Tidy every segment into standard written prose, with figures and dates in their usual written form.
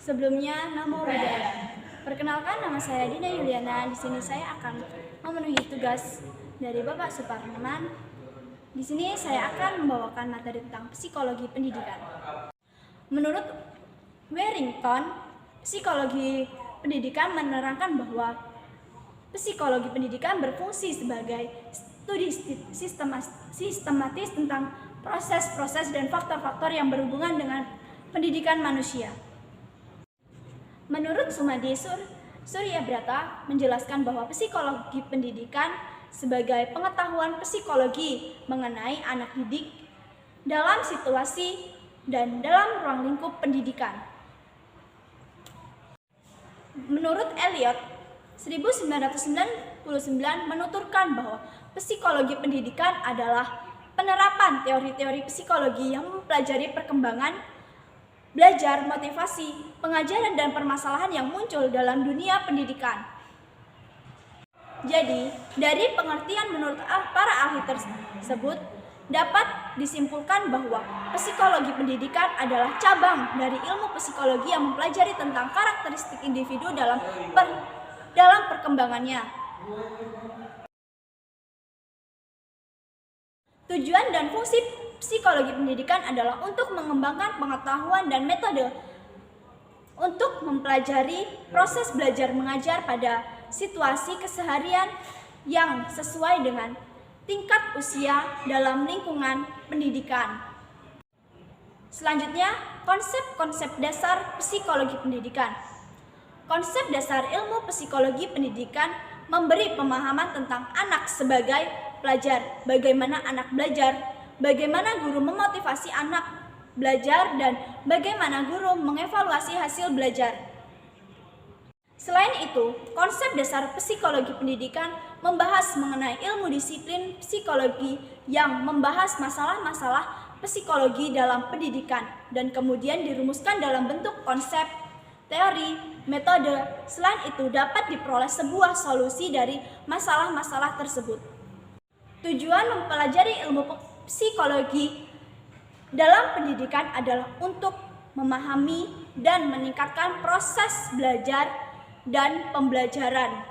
Sebelumnya, namo buddhaya. Perkenalkan, nama saya Dina Yuliana. Di sini saya akan memenuhi tugas dari Bapak Suparman. Di sini saya akan membawakan materi tentang psikologi pendidikan. Menurut Warrington, psikologi pendidikan menerangkan bahwa psikologi pendidikan berfungsi sebagai studi sistematis tentang proses-proses dan faktor-faktor yang berhubungan dengan pendidikan manusia. Menurut Sumadi Suryabrata menjelaskan bahwa psikologi pendidikan sebagai pengetahuan psikologi mengenai anak didik dalam situasi dan dalam ruang lingkup pendidikan. Menurut Eliot, 1999 menuturkan bahwa psikologi pendidikan adalah penerapan teori-teori psikologi yang mempelajari perkembangan belajar, motivasi, pengajaran, dan permasalahan yang muncul dalam dunia pendidikan. Jadi, dari pengertian menurut para ahli tersebut, dapat disimpulkan bahwa psikologi pendidikan adalah cabang dari ilmu psikologi yang mempelajari tentang karakteristik individu dalam perkembangannya. Tujuan dan fungsi psikologi pendidikan adalah untuk mengembangkan pengetahuan dan metode untuk mempelajari proses belajar mengajar pada situasi keseharian yang sesuai dengan tingkat usia dalam lingkungan pendidikan. Selanjutnya, konsep-konsep dasar psikologi pendidikan. Konsep dasar ilmu psikologi pendidikan memberi pemahaman tentang anak sebagai pelajar, bagaimana anak belajar, bagaimana guru memotivasi anak belajar, dan bagaimana guru mengevaluasi hasil belajar. Selain itu, konsep dasar psikologi pendidikan membahas mengenai ilmu disiplin psikologi yang membahas masalah-masalah psikologi dalam pendidikan dan kemudian dirumuskan dalam bentuk konsep, teori, metode. Selain itu, dapat diperoleh sebuah solusi dari masalah-masalah tersebut. Tujuan mempelajari ilmu psikologi dalam pendidikan adalah untuk memahami dan meningkatkan proses belajar dan pembelajaran.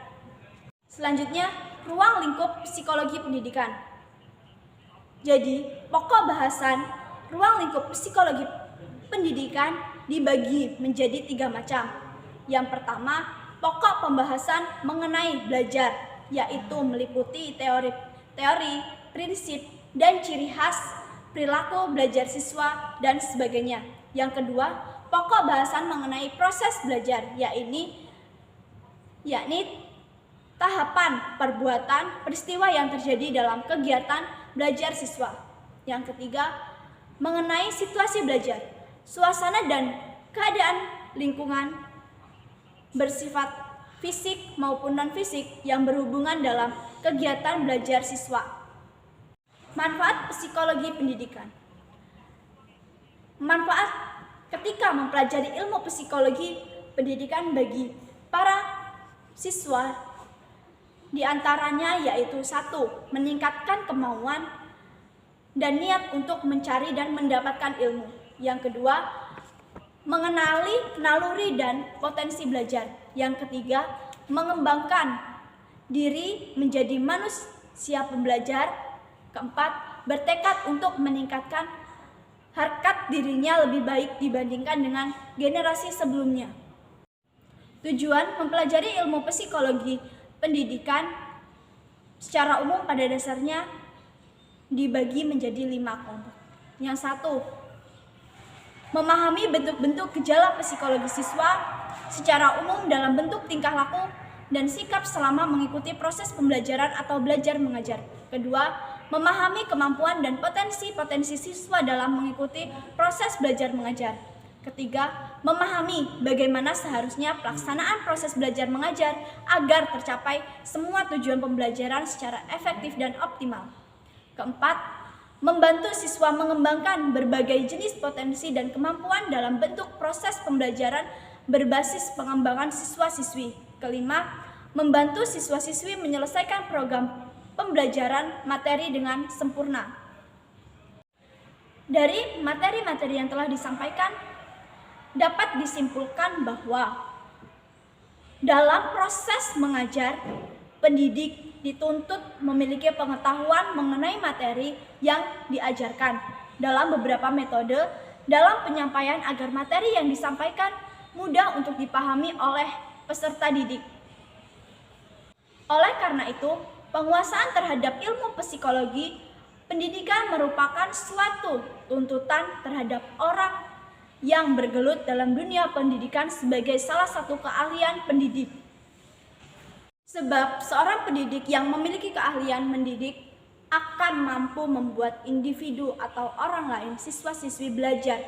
Selanjutnya, ruang lingkup psikologi pendidikan. Jadi, pokok bahasan ruang lingkup psikologi pendidikan dibagi menjadi 3 macam. Yang pertama, pokok pembahasan mengenai belajar, yaitu meliputi teori, prinsip, dan ciri khas perilaku belajar siswa, dan sebagainya. Yang kedua, pokok bahasan mengenai proses belajar, yakni tahapan, perbuatan, peristiwa yang terjadi dalam kegiatan belajar siswa. Yang ketiga, mengenai situasi belajar, suasana dan keadaan lingkungan bersifat fisik maupun non-fisik yang berhubungan dalam kegiatan belajar siswa. Manfaat psikologi pendidikan. Manfaat ketika mempelajari ilmu psikologi pendidikan bagi para siswa diantaranya yaitu 1. Meningkatkan kemauan dan niat untuk mencari dan mendapatkan ilmu. Yang kedua, mengenali naluri dan potensi belajar. Yang ketiga, mengembangkan diri menjadi manusia pembelajar. Keempat, bertekad untuk meningkatkan harkat dirinya lebih baik dibandingkan dengan generasi sebelumnya. Tujuan mempelajari ilmu psikologi pendidikan secara umum pada dasarnya dibagi menjadi 5 kelompok. Yang 1, memahami bentuk-bentuk gejala psikologi siswa secara umum dalam bentuk tingkah laku dan sikap selama mengikuti proses pembelajaran atau belajar mengajar. Kedua, memahami kemampuan dan potensi-potensi siswa dalam mengikuti proses belajar mengajar. Ketiga, memahami bagaimana seharusnya pelaksanaan proses belajar mengajar agar tercapai semua tujuan pembelajaran secara efektif dan optimal. Keempat, membantu siswa mengembangkan berbagai jenis potensi dan kemampuan dalam bentuk proses pembelajaran berbasis pengembangan siswa-siswi. Kelima, membantu siswa-siswi menyelesaikan program pembelajaran materi dengan sempurna. Dari materi-materi yang telah disampaikan, dapat disimpulkan bahwa dalam proses mengajar, pendidik dituntut memiliki pengetahuan mengenai materi yang diajarkan dalam beberapa metode dalam penyampaian agar materi yang disampaikan mudah untuk dipahami oleh peserta didik. Oleh karena itu, penguasaan terhadap ilmu psikologi pendidikan merupakan suatu tuntutan terhadap orang yang bergelut dalam dunia pendidikan sebagai salah satu keahlian pendidik. Sebab seorang pendidik yang memiliki keahlian mendidik akan mampu membuat individu atau orang lain, siswa-siswi belajar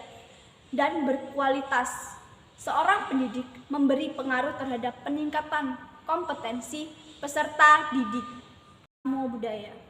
dan berkualitas. Seorang pendidik memberi pengaruh terhadap peningkatan kompetensi peserta didik. Namo Buddhaya.